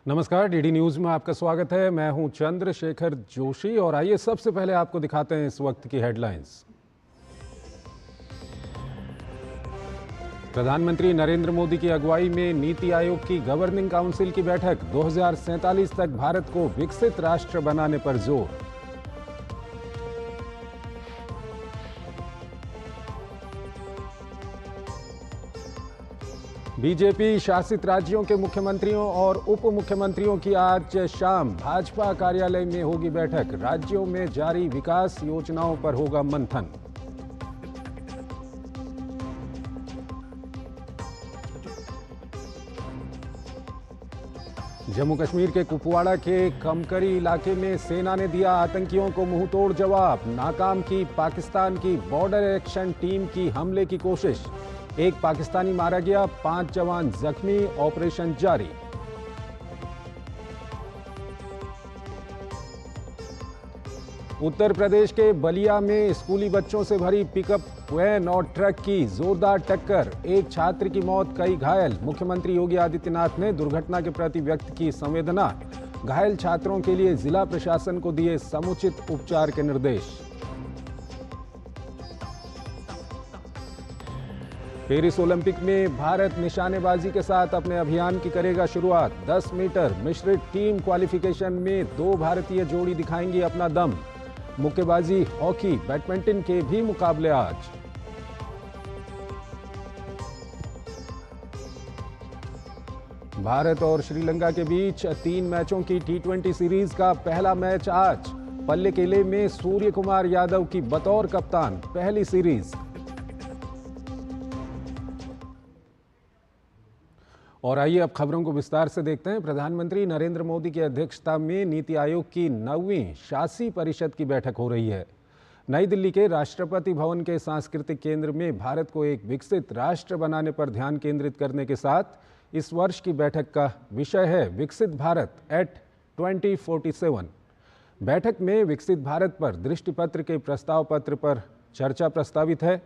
नमस्कार, DD news में आपका स्वागत है। मैं हूं चंद्रशेखर जोशी और आइए सबसे पहले आपको दिखाते हैं इस वक्त की हेडलाइंस। प्रधानमंत्री नरेंद्र मोदी की अगुवाई में नीति आयोग की गवर्निंग काउंसिल की बैठक, 2047 तक भारत को विकसित राष्ट्र बनाने पर जोर। बीजेपी शासित राज्यों के मुख्यमंत्रियों और उप मुख्यमंत्रियों की आज शाम भाजपा कार्यालय में होगी बैठक। राज्यों में जारी विकास योजनाओं पर होगा मंथन। जम्मू कश्मीर के कुपवाड़ा के कमकरी इलाके में सेना ने दिया आतंकियों को मुंहतोड़ जवाब। नाकाम की पाकिस्तान की बॉर्डर एक्शन टीम की हमले की कोशिश। एक पाकिस्तानी मारा गया, 5 जवान जख्मी, ऑपरेशन जारी। उत्तर प्रदेश के बलिया में स्कूली बच्चों से भरी पिकअप वैन और ट्रक की जोरदार टक्कर, एक छात्र की मौत, कई घायल। मुख्यमंत्री योगी आदित्यनाथ ने दुर्घटना के प्रति व्यक्त की संवेदना। घायल छात्रों के लिए जिला प्रशासन को दिए समुचित उपचार के निर्देश। पेरिस ओलंपिक में भारत निशानेबाजी के साथ अपने अभियान की करेगा शुरुआत। 10 मीटर मिश्रित टीम क्वालिफिकेशन में 2 भारतीय जोड़ी दिखाएंगी अपना दम। मुक्केबाजी, हॉकी, बैडमिंटन के भी मुकाबले आज। भारत और श्रीलंका के बीच 3 मैचों की T20 सीरीज का पहला मैच आज। पल्ले केले में सूर्य कुमार यादव की बतौर कप्तान पहली सीरीज। और आइए अब खबरों को विस्तार से देखते हैं। प्रधानमंत्री नरेंद्र मोदी की अध्यक्षता में नीति आयोग की 9वीं शासी परिषद की बैठक हो रही है। नई दिल्ली के राष्ट्रपति भवन के सांस्कृतिक केंद्र में भारत को एक विकसित राष्ट्र बनाने पर ध्यान केंद्रित करने के साथ इस वर्ष की बैठक का विषय है विकसित भारत एट 2047। बैठक में विकसित भारत पर दृष्टिपत्र के प्रस्ताव पत्र पर चर्चा प्रस्तावित है।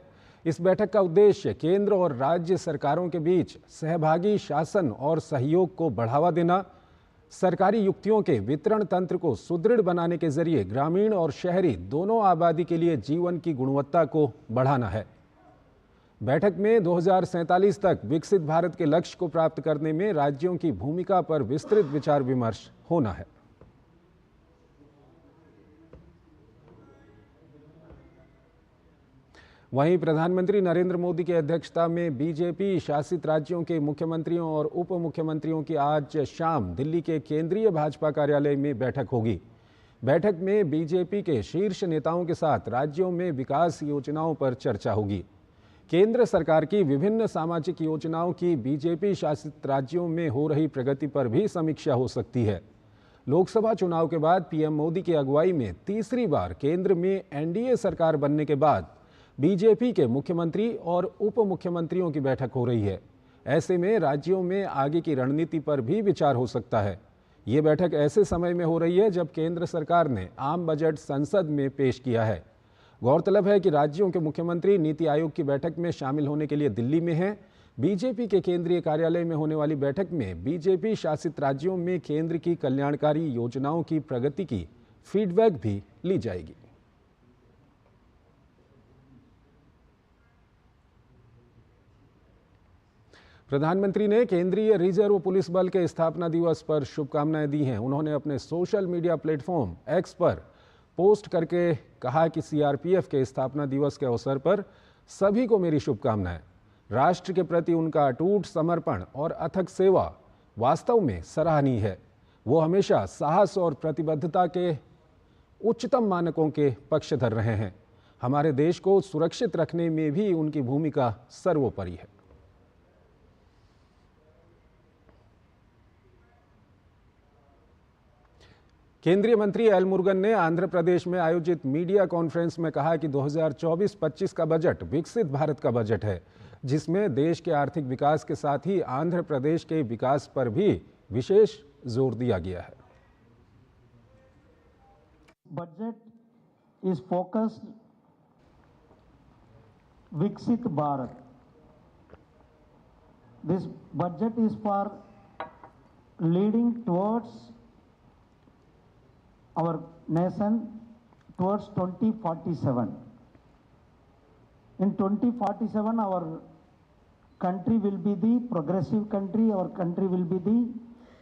इस बैठक का उद्देश्य केंद्र और राज्य सरकारों के बीच सहभागी शासन और सहयोग को बढ़ावा देना, सरकारी युक्तियों के वितरण तंत्र को सुदृढ़ बनाने के जरिए ग्रामीण और शहरी दोनों आबादी के लिए जीवन की गुणवत्ता को बढ़ाना है। बैठक में 2047 तक विकसित भारत के लक्ष्य को प्राप्त करने में राज्यों की भूमिका पर विस्तृत विचार विमर्श होना है। वहीं प्रधानमंत्री नरेंद्र मोदी की अध्यक्षता में बीजेपी शासित राज्यों के मुख्यमंत्रियों और उप मुख्यमंत्रियों की आज शाम दिल्ली के केंद्रीय भाजपा कार्यालय में बैठक होगी। बैठक में बीजेपी के शीर्ष नेताओं के साथ राज्यों में विकास योजनाओं पर चर्चा होगी। केंद्र सरकार की विभिन्न सामाजिक योजनाओं की बीजेपी शासित राज्यों में हो रही प्रगति पर भी समीक्षा हो सकती है। लोकसभा चुनाव के बाद पीएम मोदी की अगुवाई में तीसरी बार केंद्र में एनडीए सरकार बनने के बाद बीजेपी के मुख्यमंत्री और उप मुख्यमंत्रियों की बैठक हो रही है। ऐसे में राज्यों में आगे की रणनीति पर भी विचार हो सकता है। ये बैठक ऐसे समय में हो रही है जब केंद्र सरकार ने आम बजट संसद में पेश किया है। गौरतलब है कि राज्यों के मुख्यमंत्री नीति आयोग की बैठक में शामिल होने के लिए दिल्ली में हैं। बीजेपी के केंद्रीय कार्यालय में होने वाली बैठक में बीजेपी शासित राज्यों में केंद्र की कल्याणकारी योजनाओं की प्रगति की फीडबैक भी ली जाएगी। प्रधानमंत्री ने केंद्रीय रिजर्व पुलिस बल के स्थापना दिवस पर शुभकामनाएं दी हैं। उन्होंने अपने सोशल मीडिया प्लेटफॉर्म एक्स पर पोस्ट करके कहा कि सीआरपीएफ के स्थापना दिवस के अवसर पर सभी को मेरी शुभकामनाएं। राष्ट्र के प्रति उनका अटूट समर्पण और अथक सेवा वास्तव में सराहनीय है। वो हमेशा साहस और प्रतिबद्धता के उच्चतम मानकों के पक्षधर रहे हैं। हमारे देश को सुरक्षित रखने में भी उनकी भूमिका सर्वोपरि है। केंद्रीय मंत्री एल मुरुगन ने आंध्र प्रदेश में आयोजित मीडिया कॉन्फ्रेंस में कहा कि 2024-25 का बजट विकसित भारत का बजट है, जिसमें देश के आर्थिक विकास के साथ ही आंध्र प्रदेश के विकास पर भी विशेष जोर दिया गया है। बजट इज फोकस्ड विकसित Bharat. This budget is for leading towards our nation towards 2047. In 2047, our country will be the progressive country, our country will be the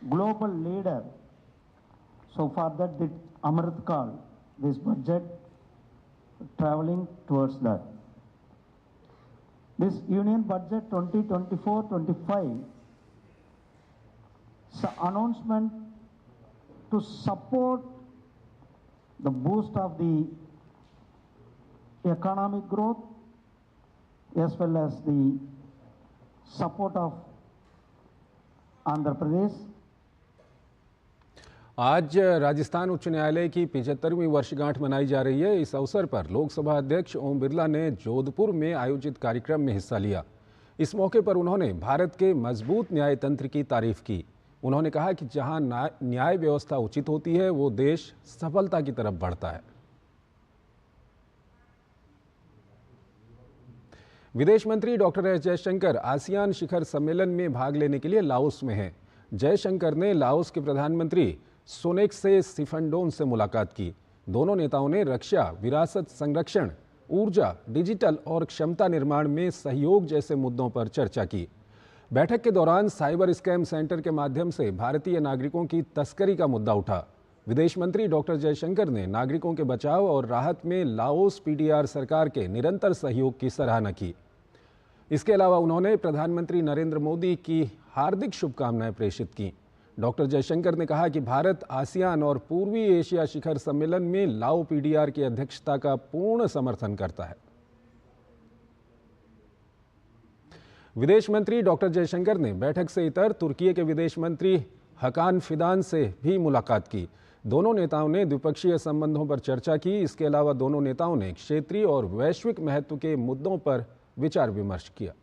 global leader. So for that, the Amrit Kaal, this budget traveling towards that. This Union Budget 2024-25 announcement to support the boost of the economic growth as well as the support of Andhra Pradesh. आज राजस्थान उच्च न्यायालय की 75वीं वर्षगांठ मनाई जा रही है। इस अवसर पर लोकसभा अध्यक्ष ओम बिरला ने जोधपुर में आयोजित कार्यक्रम में हिस्सा लिया। इस मौके पर उन्होंने भारत के मजबूत न्यायतंत्र की तारीफ की। उन्होंने कहा कि जहां न्याय व्यवस्था उचित होती है वो देश सफलता की तरफ बढ़ता है। विदेश मंत्री डॉक्टर एस जयशंकर आसियान शिखर सम्मेलन में भाग लेने के लिए लाओस में हैं। जयशंकर ने लाओस के प्रधानमंत्री सोनेक्से सिफंडोन से मुलाकात की। दोनों नेताओं ने रक्षा, विरासत संरक्षण, ऊर्जा, डिजिटल और क्षमता निर्माण में सहयोग जैसे मुद्दों पर चर्चा की। बैठक के दौरान साइबर स्कैम सेंटर के माध्यम से भारतीय नागरिकों की तस्करी का मुद्दा उठा। विदेश मंत्री डॉक्टर जयशंकर ने नागरिकों के बचाव और राहत में लाओस पीडीआर सरकार के निरंतर सहयोग की सराहना की। इसके अलावा उन्होंने प्रधानमंत्री नरेंद्र मोदी की हार्दिक शुभकामनाएं प्रेषित की। डॉक्टर जयशंकर ने कहा कि भारत आसियान और पूर्वी एशिया शिखर सम्मेलन में लाओ पीडीआर की अध्यक्षता का पूर्ण समर्थन करता है। विदेश मंत्री डॉक्टर जयशंकर ने बैठक से इतर तुर्की के विदेश मंत्री हकान फिदान से भी मुलाकात की। दोनों नेताओं ने द्विपक्षीय संबंधों पर चर्चा की। इसके अलावा दोनों नेताओं ने क्षेत्रीय और वैश्विक महत्व के मुद्दों पर विचार विमर्श किया।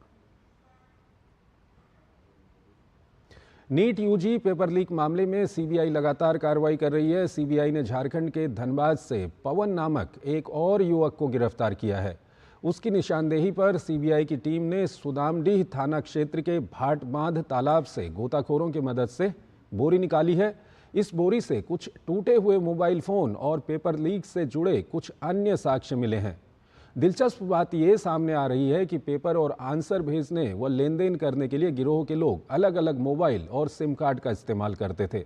नीट यूजी पेपर लीक मामले में सीबीआई लगातार कार्रवाई कर रही है। सीबीआई ने झारखंड के धनबाद से पवन नामक एक और युवक को गिरफ्तार किया है। उसकी निशानदेही पर सीबीआई की टीम ने सुदामडीह थाना क्षेत्र के भाट बांध तालाब से गोताखोरों की मदद से बोरी निकाली है। इस बोरी से कुछ टूटे हुए मोबाइल फोन और पेपर लीक से जुड़े कुछ अन्य साक्ष्य मिले हैं। दिलचस्प बात यह सामने आ रही है कि पेपर और आंसर भेजने व लेन देन करने के लिए गिरोह के लोग अलग अलग मोबाइल और सिम कार्ड का इस्तेमाल करते थे।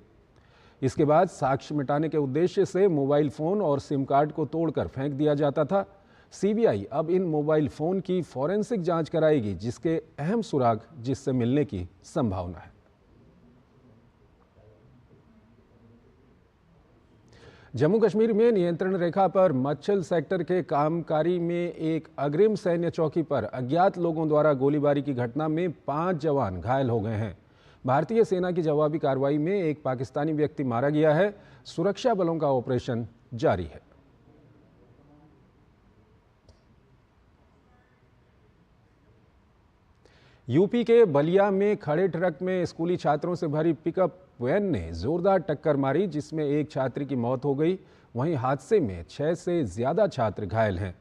इसके बाद साक्ष्य मिटाने के उद्देश्य से मोबाइल फ़ोन और सिम कार्ड को तोड़कर फेंक दिया जाता था। सीबीआई अब इन मोबाइल फ़ोन की फॉरेंसिक जांच कराएगी, जिसके अहम सुराग जिससे मिलने की संभावना है। जम्मू कश्मीर में नियंत्रण रेखा पर मच्छल सेक्टर के कामकारी में एक अग्रिम सैन्य चौकी पर अज्ञात लोगों द्वारा गोलीबारी की घटना में 5 जवान घायल हो गए हैं। भारतीय सेना की जवाबी कार्रवाई में एक पाकिस्तानी व्यक्ति मारा गया है। सुरक्षा बलों का ऑपरेशन जारी है। यूपी के बलिया में खड़े ट्रक में स्कूली छात्रों से भरी पिकअप वैन ने जोरदार टक्कर मारी, जिसमें एक छात्र की मौत हो गई। वहीं हादसे में 6 से ज्यादा छात्र घायल हैं।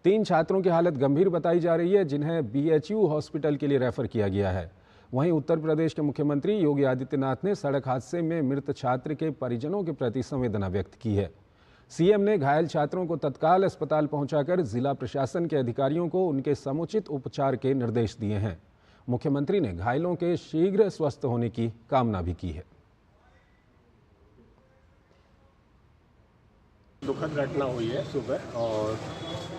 3 छात्रों की हालत गंभीर बताई जा रही है, जिन्हें बीएचयू हॉस्पिटल के लिए रेफर किया गया है। वहीं उत्तर प्रदेश के मुख्यमंत्री योगी आदित्यनाथ ने सड़क हादसे में मृत छात्र के परिजनों के प्रति संवेदना व्यक्त की है। सीएम ने घायल छात्रों को तत्काल अस्पताल पहुंचाकर जिला प्रशासन के अधिकारियों को उनके समुचित उपचार के निर्देश दिए हैं। मुख्यमंत्री ने घायलों के शीघ्र स्वस्थ होने की कामना भी की है। दुखद घटना हुई है सुबह, और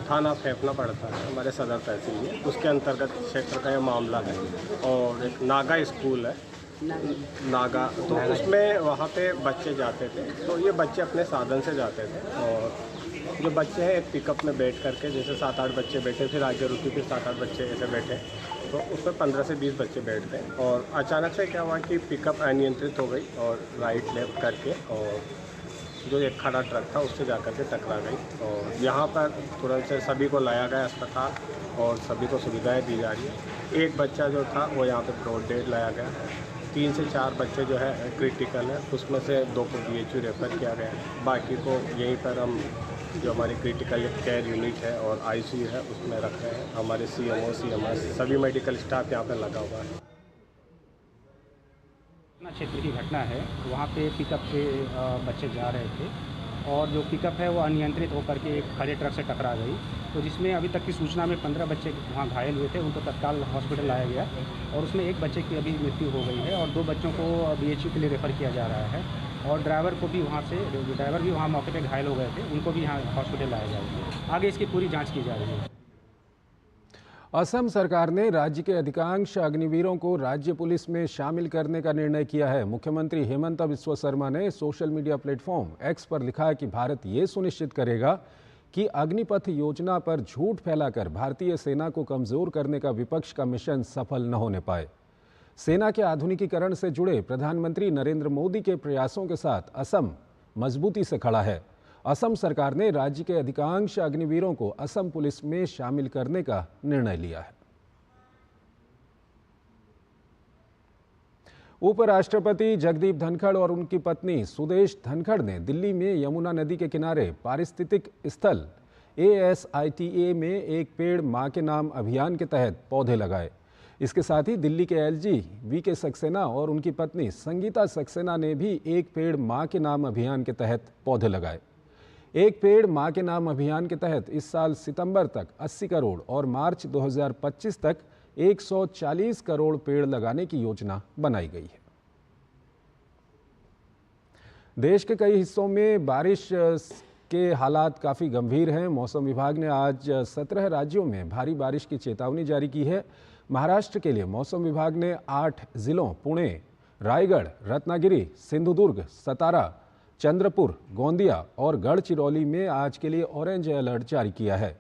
थाना फेफना पड़ता है हमारे सदर तहसील में, उसके अंतर्गत क्षेत्र का यह मामला है। और एक नागा स्कूल है नागा, तो उसमें वहाँ पे बच्चे जाते थे। तो ये बच्चे अपने साधन से जाते थे, और जो बच्चे हैं एक पिकअप में बैठ करके, जैसे 7-8 बच्चे बैठे, फिर आगे रुकी, फिर 7-8 बच्चे ऐसे बैठे, तो उसमें 15 से 20 बच्चे बैठते हैं। और अचानक से क्या हुआ कि पिकअप अनियंत्रित हो गई और राइट लेफ्ट करके, और जो एक खड़ा ट्रक था उससे जाकर के टकरा गई। और यहाँ पर तुरंत से सभी को लाया गया अस्पताल और सभी को सुविधाएं दी जा रही है। एक बच्चा जो था वो यहाँ पे ब्रॉड डेड लाया गया। 3 से 4 बच्चे जो है क्रिटिकल है, उसमें से 2 को बीएचयू रेफर किया गया है। बाकी को यहीं पर हम जो हमारी क्रिटिकल केयर यूनिट है और आईसीयू है उसमें रख रहे हैं। हमारे सीएमओ, सीएमआर, सभी मेडिकल स्टाफ यहाँ पर लगा हुआ है। क्षेत्र की घटना है। वहाँ पे पिकअप पे बच्चे जा रहे थे और जो पिकअप है वो अनियंत्रित होकर के एक खड़े ट्रक से टकरा गई, तो जिसमें अभी तक की सूचना में 15 बच्चे वहाँ घायल हुए थे, उनको तत्काल हॉस्पिटल लाया गया और उसमें एक बच्चे की अभी मृत्यु हो गई है और 2 बच्चों को BHU के लिए रेफ़र किया जा रहा है और ड्राइवर भी वहाँ मौके पे घायल हो गए थे, उनको भी यहाँ हॉस्पिटल लाया जाएगा। आगे इसकी पूरी जाँच की जा रही है। असम सरकार ने राज्य के अधिकांश अग्निवीरों को राज्य पुलिस में शामिल करने का निर्णय किया है। मुख्यमंत्री हेमंत बिस्वा शर्मा ने सोशल मीडिया प्लेटफॉर्म एक्स पर लिखा है कि भारत ये सुनिश्चित करेगा कि अग्निपथ योजना पर झूठ फैलाकर भारतीय सेना को कमजोर करने का विपक्ष का मिशन सफल न होने पाए। सेना के आधुनिकीकरण से जुड़े प्रधानमंत्री नरेंद्र मोदी के प्रयासों के साथ असम मजबूती से खड़ा है। असम सरकार ने राज्य के अधिकांश अग्निवीरों को असम पुलिस में शामिल करने का निर्णय लिया है। उपराष्ट्रपति जगदीप धनखड़ और उनकी पत्नी सुदेश धनखड़ ने दिल्ली में यमुना नदी के किनारे पारिस्थितिक स्थल ASITA में एक पेड़ मां के नाम अभियान के तहत पौधे लगाए। इसके साथ ही दिल्ली के LG VK सक्सेना और उनकी पत्नी संगीता सक्सेना ने भी एक पेड़ मां के नाम अभियान के तहत पौधे लगाए। एक पेड़ मां के नाम अभियान के तहत इस साल सितंबर तक 80 करोड़ और मार्च 2025 तक 140 करोड़ पेड़ लगाने की योजना बनाई गई है। देश के कई हिस्सों में बारिश के हालात काफ़ी गंभीर हैं। मौसम विभाग ने आज 17 राज्यों में भारी बारिश की चेतावनी जारी की है। महाराष्ट्र के लिए मौसम विभाग ने 8 जिलों पुणे, रायगढ़, रत्नागिरी, सिंधुदुर्ग, सतारा, चंद्रपुर, गोंदिया और गढ़चिरौली में आज के लिए ऑरेंज अलर्ट जारी किया है।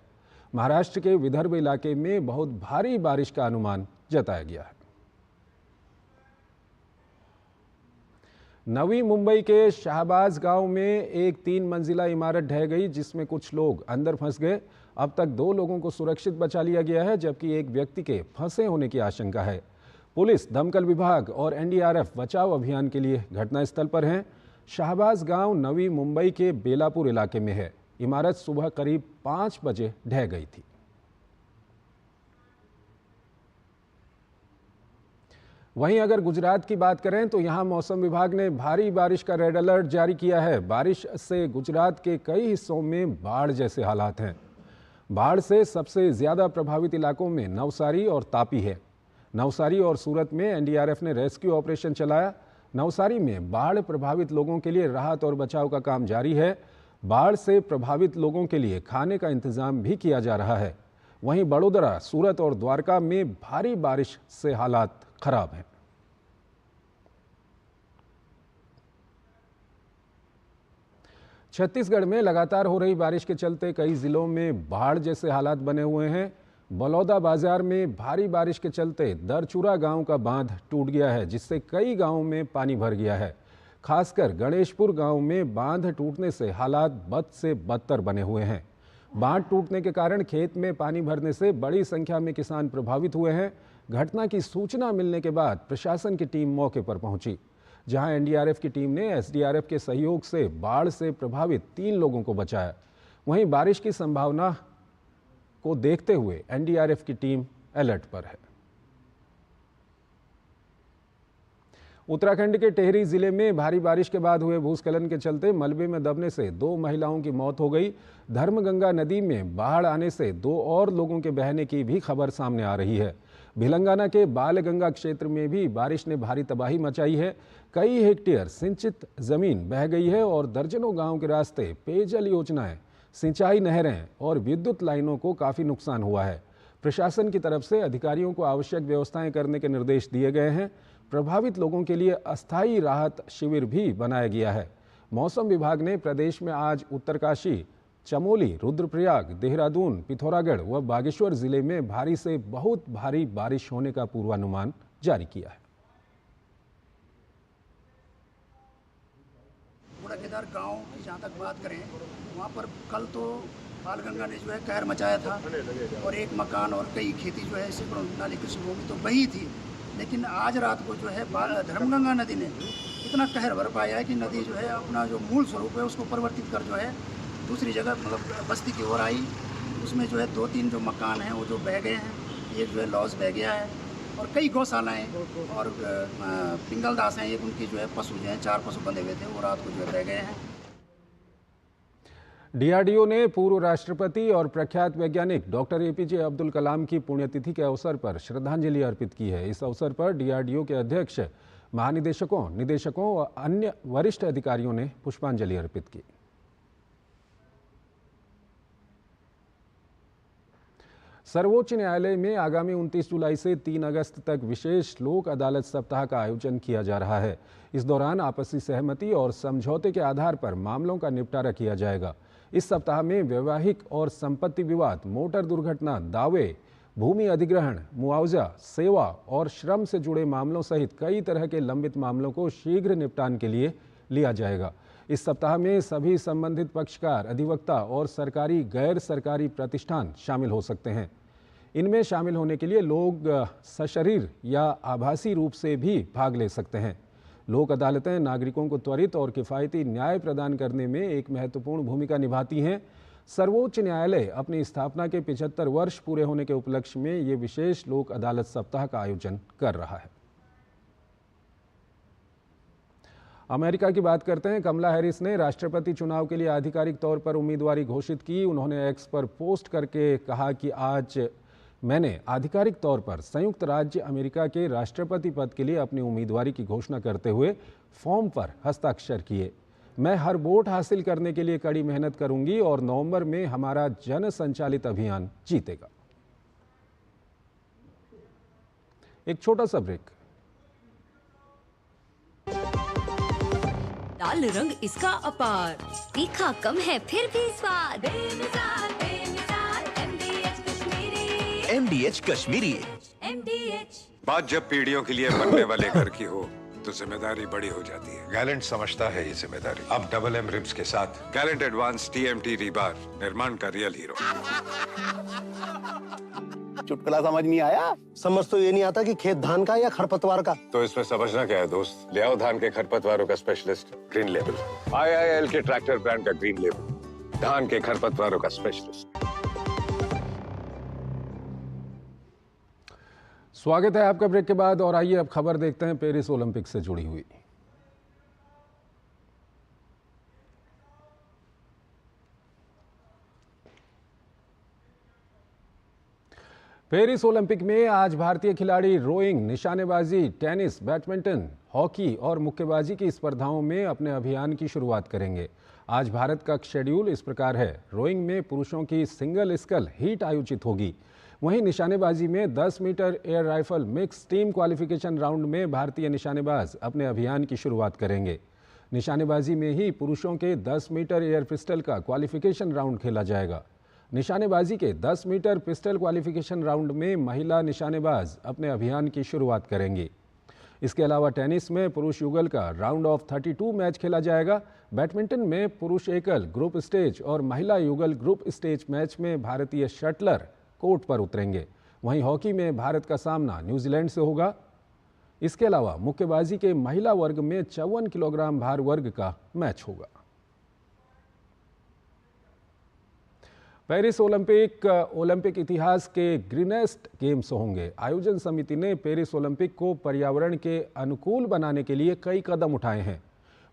महाराष्ट्र के विदर्भ इलाके में बहुत भारी बारिश का अनुमान जताया गया है। नवी मुंबई के शाहबाज गांव में एक 3 मंजिला इमारत ढह गई, जिसमें कुछ लोग अंदर फंस गए। अब तक 2 लोगों को सुरक्षित बचा लिया गया है, जबकि एक व्यक्ति के फंसे होने की आशंका है। पुलिस, दमकल विभाग और NDRF बचाव अभियान के लिए घटनास्थल पर हैं। शाहबाज गांव नवी मुंबई के बेलापुर इलाके में है। इमारत सुबह करीब 5 बजे ढह गई थी। वहीं अगर गुजरात की बात करें तो यहां मौसम विभाग ने भारी बारिश का रेड अलर्ट जारी किया है। बारिश से गुजरात के कई हिस्सों में बाढ़ जैसे हालात हैं। बाढ़ से सबसे ज्यादा प्रभावित इलाकों में नवसारी और तापी है। नवसारी और सूरत में NDRF ने रेस्क्यू ऑपरेशन चलाया। नवसारी में बाढ़ प्रभावित लोगों के लिए राहत और बचाव का काम जारी है। बाढ़ से प्रभावित लोगों के लिए खाने का इंतजाम भी किया जा रहा है। वहीं बड़ोदरा, सूरत और द्वारका में भारी बारिश से हालात खराब हैं। छत्तीसगढ़ में लगातार हो रही बारिश के चलते कई जिलों में बाढ़ जैसे हालात बने हुए हैं। बलौदा बाजार में भारी बारिश के चलते दरचूरा गांव का बांध टूट गया है, जिससे कई गांवों में पानी भर गया है। खासकर गणेशपुर गांव में बांध टूटने से हालात बद से बदतर बने हुए हैं। बांध टूटने के कारण खेत में पानी भरने से बड़ी संख्या में किसान प्रभावित हुए हैं। घटना की सूचना मिलने के बाद प्रशासन की टीम मौके पर पहुंची, जहां NDRF की टीम ने SDRF के सहयोग से बाढ़ से प्रभावित 3 लोगों को बचाया। वहीं बारिश की संभावना को देखते हुए NDRF की टीम अलर्ट पर है। उत्तराखंड के टिहरी जिले में भारी बारिश के बाद हुए भूस्खलन के चलते मलबे में दबने से 2 महिलाओं की मौत हो गई। धर्मगंगा नदी में बाढ़ आने से 2 और लोगों के बहने की भी खबर सामने आ रही है। भिलंगाना के बालगंगा क्षेत्र में भी बारिश ने भारी तबाही मचाई है। कई हेक्टेयर सिंचित जमीन बह गई है और दर्जनों गांव के रास्ते, पेयजल योजनाएं, सिंचाई नहरें और विद्युत लाइनों को काफ़ी नुकसान हुआ है। प्रशासन की तरफ से अधिकारियों को आवश्यक व्यवस्थाएं करने के निर्देश दिए गए हैं। प्रभावित लोगों के लिए अस्थायी राहत शिविर भी बनाया गया है। मौसम विभाग ने प्रदेश में आज उत्तरकाशी, चमोली, रुद्रप्रयाग, देहरादून, पिथौरागढ़ व बागेश्वर जिले में भारी से बहुत भारी बारिश होने का पूर्वानुमान जारी किया है। केदार गांव की जहाँ तक बात करें, वहाँ पर कल तो बालगंगा ने जो है कहर मचाया था और एक मकान और कई खेती जो है सैकड़ों नाली कृषि भूमि तो बही थी। लेकिन आज रात को जो है धर्मगंगा नदी ने इतना कहर भर पाया है कि नदी जो है अपना जो मूल स्वरूप है उसको परिवर्तित कर जो है दूसरी जगह मतलब बस्ती की ओर आई। उसमें जो है 2-3 जो मकान हैं वो जो बह गए हैं। एक जो है लॉस बह गया है और कई गौशालाएँ और पिंगलदास हैं, एक उनकी जो है पशु जो हैं 4 पशु बंधे हुए थे, वो रात को जो है रह गए हैं। डीआरडीओ ने पूर्व राष्ट्रपति और प्रख्यात वैज्ञानिक डॉक्टर एपीजे अब्दुल कलाम की पुण्यतिथि के अवसर पर श्रद्धांजलि अर्पित की है। इस अवसर पर डीआरडीओ के अध्यक्ष, महानिदेशकों, निदेशकों और अन्य वरिष्ठ अधिकारियों ने पुष्पांजलि अर्पित की। सर्वोच्च न्यायालय में आगामी 29 जुलाई से 3 अगस्त तक विशेष लोक अदालत सप्ताह का आयोजन किया जा रहा है। इस दौरान आपसी सहमति और समझौते के आधार पर मामलों का निपटारा किया जाएगा। इस सप्ताह में वैवाहिक और संपत्ति विवाद, मोटर दुर्घटना, दावे, भूमि अधिग्रहण, मुआवजा, सेवा और श्रम से जुड़े मामलों सहित कई तरह के लंबित मामलों को शीघ्र निपटान के लिए लिया जाएगा। इस सप्ताह में सभी संबंधित पक्षकार, अधिवक्ता और सरकारी, गैर सरकारी प्रतिष्ठान शामिल हो सकते हैं। इनमें शामिल होने के लिए लोग सशरीर या आभासी रूप से भी भाग ले सकते हैं। लोक अदालतें नागरिकों को त्वरित और किफ़ायती न्याय प्रदान करने में एक महत्वपूर्ण भूमिका निभाती हैं। सर्वोच्च न्यायालय अपनी स्थापना के 75 वर्ष पूरे होने के उपलक्ष्य में ये विशेष लोक अदालत सप्ताह का आयोजन कर रहा है। अमेरिका की बात करते हैं। कमला हैरिस ने राष्ट्रपति चुनाव के लिए आधिकारिक तौर पर उम्मीदवारी घोषित की। उन्होंने एक्स पर पोस्ट करके कहा कि आज मैंने आधिकारिक तौर पर संयुक्त राज्य अमेरिका के राष्ट्रपति पद के लिए अपनी उम्मीदवारी की घोषणा करते हुए फॉर्म पर हस्ताक्षर किए। मैं हर वोट हासिल करने के लिए कड़ी मेहनत करूंगी और नवंबर में हमारा जन संचालित अभियान जीतेगा। एक छोटा सा ब्रेक। लाल रंग इसका अपार, तीखा कम है फिर भी स्वाद। MDH कश्मीरी। MDH। बात जब पीढ़ियों के लिए बनने वाले घर की हो तो जिम्मेदारी बड़ी हो जाती है। गैलेंट समझता है ये जिम्मेदारी। अब डबल M रिब्स के साथ गैलेंट एडवांस TMT रीबार, निर्माण का रियल हीरो। चुटकुला समझ नहीं आया? समझ तो ये नहीं आता कि खेत धान का या खरपतवार का। तो इसमें समझना क्या है दोस्त? ले आओ धान के खरपतवारों का स्पेशलिस्ट ग्रीन लेबल। IIL के ट्रैक्टर ब्रांड का ग्रीन लेबल, धान के खरपतवारों का स्पेशलिस्ट। स्वागत है आपका ब्रेक के बाद और आइए अब खबर देखते हैं पेरिस ओलंपिक से जुड़ी हुई। पेरिस ओलंपिक में आज भारतीय खिलाड़ी रोइंग, निशानेबाजी, टेनिस, बैडमिंटन, हॉकी और मुक्केबाजी की स्पर्धाओं में अपने अभियान की शुरुआत करेंगे। आज भारत का शेड्यूल इस प्रकार है। रोइंग में पुरुषों की सिंगल स्कल हीट आयोजित होगी। वहीं निशानेबाजी में 10 metre air rifle mix team qualification round में भारतीय निशानेबाज अपने अभियान की शुरुआत करेंगे। निशानेबाजी में ही पुरुषों के 10 मीटर एयर पिस्टल का क्वालिफिकेशन राउंड खेला जाएगा। निशानेबाजी के 10 मीटर पिस्टल क्वालिफिकेशन राउंड में महिला निशानेबाज अपने अभियान की शुरुआत करेंगी। इसके अलावा टेनिस में पुरुष युगल का राउंड ऑफ 32 मैच खेला जाएगा। बैडमिंटन में पुरुष एकल, ग्रुप स्टेज और महिला युगल ग्रुप स्टेज मैच में भारतीय शटलर कोर्ट पर उतरेंगे। वहीं हॉकी में भारत का सामना न्यूजीलैंड से होगा। इसके अलावा मुक्केबाजी के महिला वर्ग में 54 किलोग्राम भार वर्ग का मैच होगा। पेरिस ओलंपिक इतिहास के ग्रीनेस्ट गेम्स होंगे। आयोजन समिति ने पेरिस ओलंपिक को पर्यावरण के अनुकूल बनाने के लिए कई कदम उठाए हैं।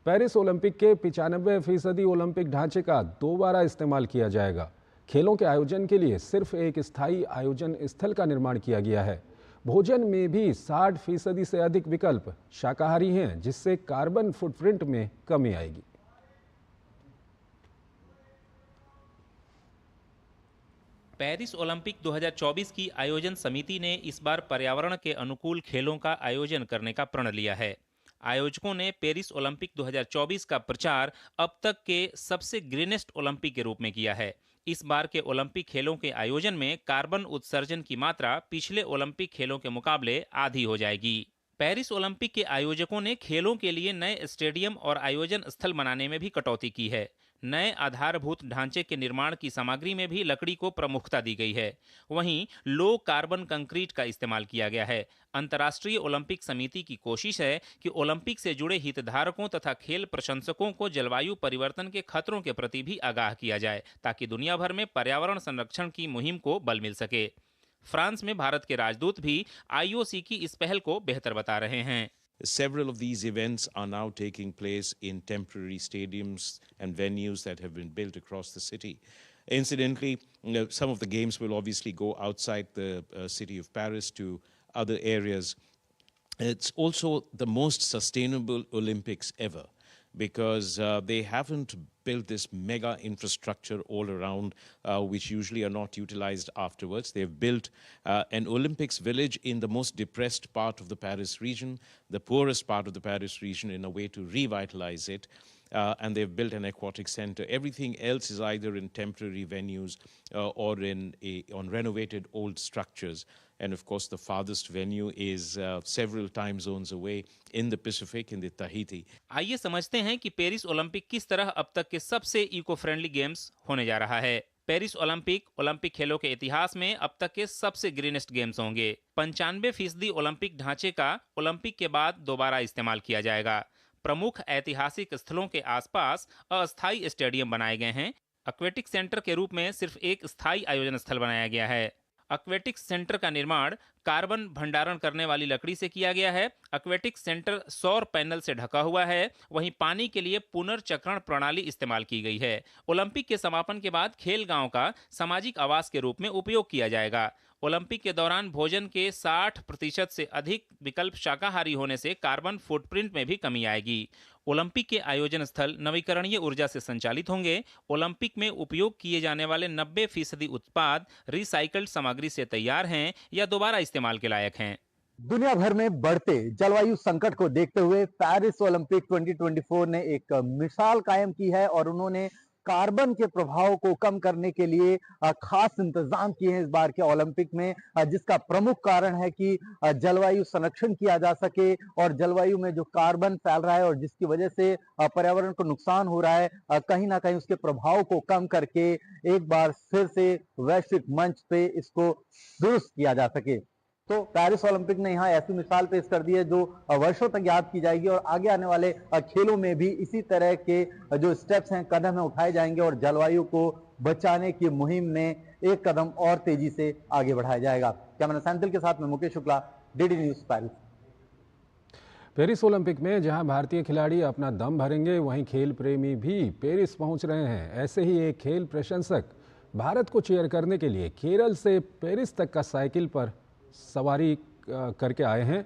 पेरिस ओलंपिक के 95% ओलंपिक ढांचे का दोबारा इस्तेमाल किया जाएगा। खेलों के आयोजन के लिए सिर्फ एक स्थायी आयोजन स्थल का निर्माण किया गया है। भोजन में भी 60% से अधिक विकल्प शाकाहारी हैं, जिससे कार्बन फुटप्रिंट में कमी आएगी। पेरिस ओलंपिक 2024 की आयोजन समिति ने इस बार पर्यावरण के अनुकूल खेलों का आयोजन करने का प्रण लिया है। आयोजकों ने पेरिस ओलंपिक 2024 का प्रचार अब तक के सबसे ग्रीनेस्ट ओलंपिक के रूप में किया है। इस बार के ओलंपिक खेलों के आयोजन में कार्बन उत्सर्जन की मात्रा पिछले ओलंपिक खेलों के मुकाबले आधी हो जाएगी। पेरिस ओलंपिक के आयोजकों ने खेलों के लिए नए स्टेडियम और आयोजन स्थल बनाने में भी कटौती की है। नए आधारभूत ढांचे के निर्माण की सामग्री में भी लकड़ी को प्रमुखता दी गई है। वहीं लो कार्बन कंक्रीट का इस्तेमाल किया गया है। अंतर्राष्ट्रीय ओलंपिक समिति की कोशिश है कि ओलंपिक से जुड़े हितधारकों तथा खेल प्रशंसकों को जलवायु परिवर्तन के खतरों के प्रति भी आगाह किया जाए, ताकि दुनिया भर में पर्यावरण संरक्षण की मुहिम को बल मिल सके। फ्रांस में भारत के राजदूत भी आईओसी की इस पहल को बेहतर बता रहे हैं। Several of these events are now taking place in temporary stadiums and venues that have been built across the city. Incidentally, some of the games will obviously go outside the city of Paris to other areas. It's also the most sustainable Olympics ever, because they haven't built this mega infrastructure all around, which usually are not utilized afterwards. They've built an Olympics village in the most depressed part of the Paris region, the poorest part of the Paris region, in a way to revitalize it. And they've built an aquatic center. Everything else is either in temporary venues or on renovated old structures. And of course, the farthest venue is several time zones away in the Pacific, in the Tahiti. आइए समझते हैं कि Paris Olympic किस तरह अब तक के सबसे इको फ्रेंडली गेम्स होने जा रहा है। पेरिस ओलंपिक खेलों के इतिहास में अब तक के सबसे ग्रीनेस्ट गेम्स होंगे। 95% ओलंपिक ढांचे का ओलंपिक के बाद दोबारा इस्तेमाल किया जाएगा। प्रमुख ऐतिहासिक स्थलों के आसपास अस्थायी स्टेडियम बनाए गए हैं। एक्वेटिक सेंटर के रूप में सिर्फ एक स्थायी आयोजन स्थल बनाया गया है। एक्वेटिक सेंटर का निर्माण कार्बन भंडारण करने वाली लकड़ी से किया गया है। एक्वेटिक सेंटर सौर पैनल से ढका हुआ है। वहीं पानी के लिए पुनर्चक्रण प्रणाली इस्तेमाल की गई है। ओलंपिक के समापन के बाद खेल गांव का सामाजिक आवास के रूप में उपयोग किया जाएगा। ओलंपिक के दौरान भोजन के 60% से अधिक विकल्प शाकाहारी होने से कार्बन फुटप्रिंट में भी कमी आएगी। ओलंपिक के आयोजन स्थल नवीकरणीय ऊर्जा से संचालित होंगे। ओलंपिक में उपयोग किए जाने वाले 90% उत्पाद रिसाइकल्ड सामग्री से तैयार हैं या दोबारा इस्तेमाल के लायक हैं। दुनिया भर में बढ़ते जलवायु संकट को देखते हुए पेरिस ओलंपिक 2024 ने एक मिसाल कायम की है और उन्होंने कार्बन के प्रभाव को कम करने के लिए खास इंतजाम किए हैं इस बार के ओलंपिक में, जिसका प्रमुख कारण है कि जलवायु संरक्षण किया जा सके और जलवायु में जो कार्बन फैल रहा है और जिसकी वजह से पर्यावरण को नुकसान हो रहा है, कहीं ना कहीं उसके प्रभाव को कम करके एक बार फिर से वैश्विक मंच पे इसको दुरुस्त किया जा सके। तो पेरिस ओलंपिक ने यहाँ ऐसी मिसाल पेश कर दी है जो वर्षों तक याद की जाएगी और आगे आने वाले खेलों में भी इसी तरह के जो स्टेप्स हैं, कदम हैं, उठाए जाएंगे और जलवायु को बचाने की मुहिम में एक कदम और तेजी से आगे बढ़ाया जाएगा। कैमरा सैंतल के साथ में Mukesh Shukla, DD news Paris. Paris Olympic में जहां भारतीय खिलाड़ी अपना दम भरेंगे, वहीं खेल प्रेमी भी पेरिस पहुंच रहे हैं। ऐसे ही एक खेल प्रशंसक भारत को चीयर करने के लिए केरल से पेरिस तक का साइकिल पर सवारी करके आए हैं।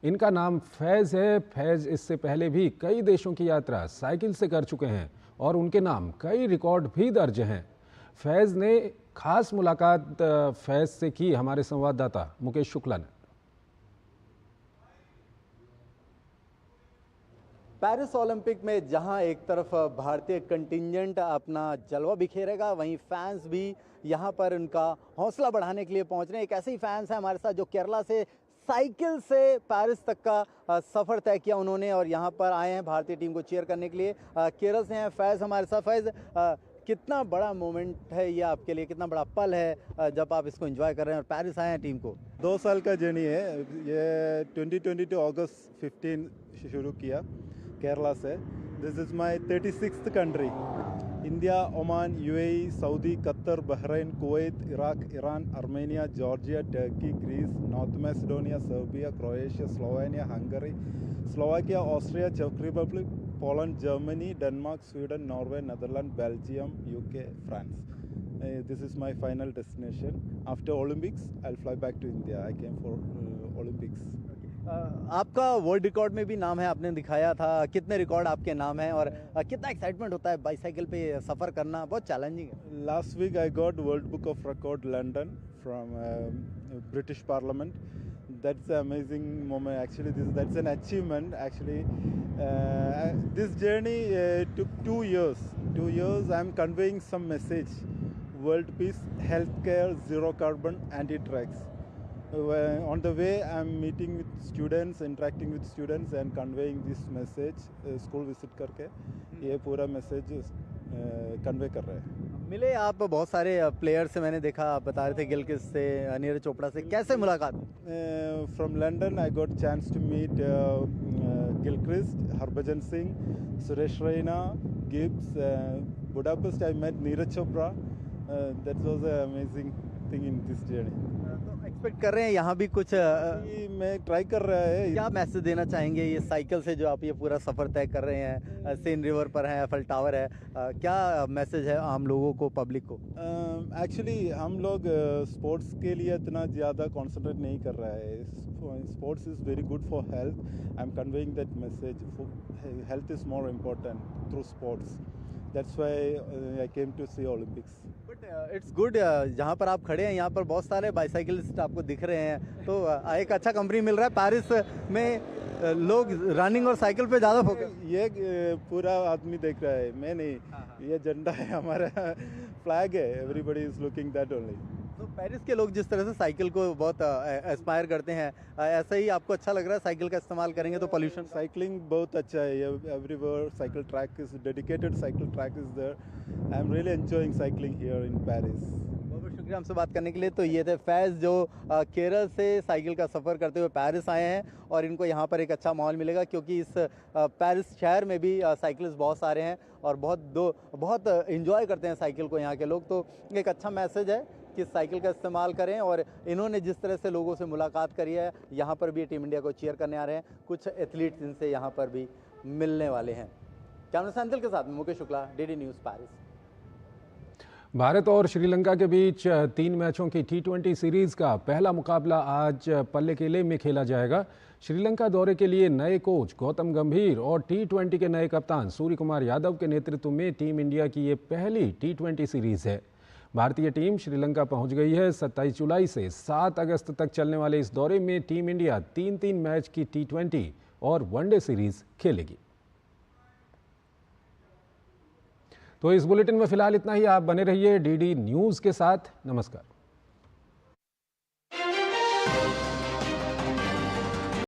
इनका नाम फैज़ है। फैज़ इससे पहले भी कई देशों की यात्रा साइकिल से कर चुके हैं और उनके नाम कई रिकॉर्ड भी दर्ज हैं। फैज़ ने खास मुलाकात फैज़ से की हमारे संवाददाता मुकेश शुक्ला ने। पेरिस ओलंपिक में जहां एक तरफ भारतीय कंटिंजेंट अपना जलवा बिखेरेगा, वहीं फैंस भी यहां पर उनका हौसला बढ़ाने के लिए पहुंच रहे हैं। एक ऐसे ही फैंस हैं हमारे साथ जो केरला से साइकिल से पेरिस तक का सफ़र तय किया उन्होंने और यहां पर आए हैं भारतीय टीम को चीयर करने के लिए। केरल से हैं फैज़ हमारे साथ। फैज़, कितना बड़ा मोमेंट है ये आपके लिए, कितना बड़ा पल है जब आप इसको एंजॉय कर रहे हैं और पेरिस आए हैं टीम को? 2 साल का जर्नी है ये। 2022 अगस्त 15 शुरू किया केरला से। This is my 36th country. India, Oman, UAE, Saudi, Qatar, Bahrain, Kuwait, Iraq, Iran, Armenia, Georgia, Turkey, Greece, North Macedonia, Serbia, Croatia, Slovenia, Hungary, Slovakia, Austria, चेक Republic, Poland, Germany, Denmark, Sweden, Norway, Netherland, Belgium, UK, France. This is my final destination. After Olympics, I'll fly back to India. I came for Olympics. आपका world record में भी नाम है, आपने दिखाया था। कितने रिकॉर्ड आपके नाम हैं और कितना एक्साइटमेंट होता है बाईसाइकिल पे सफ़र करना? बहुत चैलेंजिंग है। Last week I got World Book of Record London from British Parliament. That's an amazing moment. Actually, that's an achievement. Actually, this journey took 2 years. 2 years. I'm conveying some message: world peace, healthcare, zero carbon, anti-drugs. On the way, I'm meeting with students, interacting with students, and conveying this message. School visit करके ये पूरा message convey कर रहे हैं। मिले आप बहुत सारे प्लेयर से, मैंने देखा आप बता रहे थे गिलक्रिस्ट से, नीरज चोपड़ा से, कैसे मुलाकात? From London, I got chance to meet Gilchrist, Harbhajan Singh, Suresh Raina, Gibbs. Budapest, I met Neeraj Chopra. That was an amazing thing in this journey. तो एक्सपेक्ट कर रहे हैं यहाँ भी कुछ मैं ट्राई कर रहा है। क्या मैसेज देना चाहेंगे ये साइकिल से जो आप ये पूरा सफ़र तय कर रहे हैं, सेन रिवर पर हैं, एफएल टावर है, क्या मैसेज है आम लोगों को, पब्लिक को? एक्चुअली हम लोग स्पोर्ट्स के लिए इतना ज़्यादा कॉन्सेंट्रेट नहीं कर रहा है। Sports is very good for health. I am conveying that message. Health is more important through sports. That's why I came to see Olympics. But it's good, जहाँ पर आप खड़े हैं यहाँ पर बहुत सारे बाईसाइकिलिस्ट आपको दिख रहे हैं, तो एक अच्छा कंपनी मिल रहा है। पेरिस में लोग रनिंग और साइकिल पे ज़्यादा फोकस, ये पूरा आदमी देख रहा है, मैं नहीं। ये झंडा है हमारा, फ्लैग है, everybody is looking that only. तो पेरिस के लोग जिस तरह से साइकिल को बहुत एस्पायर करते हैं, ऐसा ही आपको अच्छा लग रहा है? साइकिल का इस्तेमाल करेंगे तो पोल्यूशन, साइकिलिंग बहुत अच्छा है। Everywhere cycle track is dedicated, cycle track is there. I am really enjoying cycling here in Paris. बहुत शुक्रिया हमसे बात करने के लिए। तो ये थे फैज़ जो केरल से साइकिल का सफ़र करते हुए पेरिस आए हैं, और इनको यहाँ पर एक अच्छा माहौल मिलेगा क्योंकि इस पेरिस शहर में भी साइकिलिस्ट बहुत सारे हैं और बहुत इंजॉय करते हैं साइकिल को यहाँ के लोग। तो एक अच्छा मैसेज है कि साइकिल का इस्तेमाल करें, और इन्होंने जिस तरह से लोगों से मुलाकात करी है, यहाँ पर भी टीम इंडिया को चीयर करने आ रहे हैं। कुछ एथलीट्स इनसे यहाँ पर भी मिलने वाले हैं। कैमरा सैंतल के साथ Mukesh Shukla, DD news Paris. Bharat और श्रीलंका के बीच 3 मैचों की T20 सीरीज का पहला मुकाबला आज पल्लेकेले में खेला जाएगा। श्रीलंका दौरे के लिए नए कोच गौतम गंभीर और T20 के नए कप्तान सूर्य कुमार यादव के नेतृत्व में टीम इंडिया की ये पहली T20 सीरीज है। भारतीय टीम श्रीलंका पहुंच गई है। 27 जुलाई से 7 अगस्त तक चलने वाले इस दौरे में टीम इंडिया 3-3 मैच की T20 और वनडे सीरीज खेलेगी। तो इस बुलेटिन में फिलहाल इतना ही। आप बने रहिए डीडी न्यूज़ के साथ। नमस्कार।